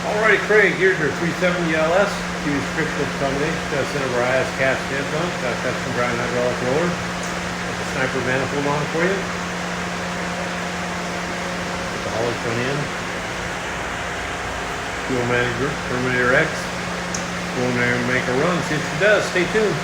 Alrighty, Craig, here's your 370 LS. Use crystal combination. Got a set of our As Cast head pump. Got a custom grind hydraulic roller. Got the Sniper manifold on it for you. Got the Holley front end. Fuel manager, Terminator X. Go in there and make a run. See if she does. Stay tuned.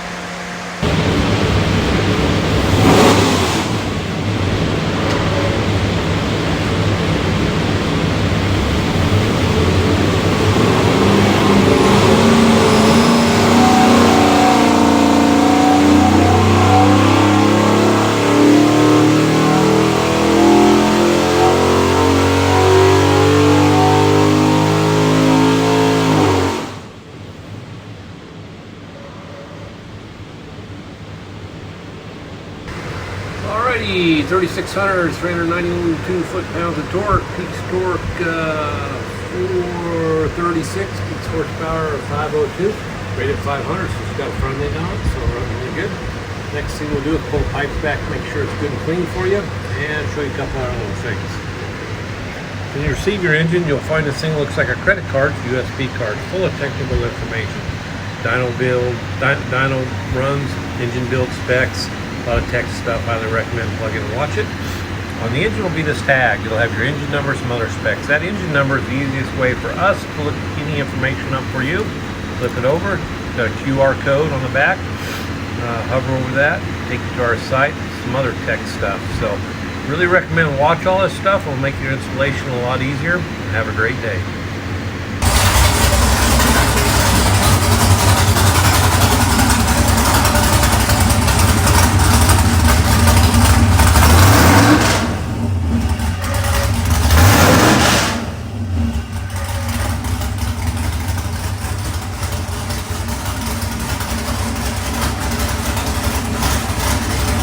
Alrighty, 3600, 392 foot-pounds of torque, peak torque 436, peak horsepower 502, rated 500, so it's got a front end on it, so running really good. Next thing we'll do is pull the pipes back, make sure it's good and clean for you, and show you a couple other little things. When you receive your engine, you'll find this thing looks like a credit card, USB card, full of technical information. Dyno build, dyno runs, engine build specs, a lot of tech stuff. Highly recommend plug in and watch it. On the engine will be this tag. It'll have your engine number, some other specs. That engine number is the easiest way for us to look any information up for you. Flip it over, got a QR code on the back. Hover over that, take you to our site, some other tech stuff. So really recommend watch all this stuff. It'll make your installation a lot easier. Have a great day.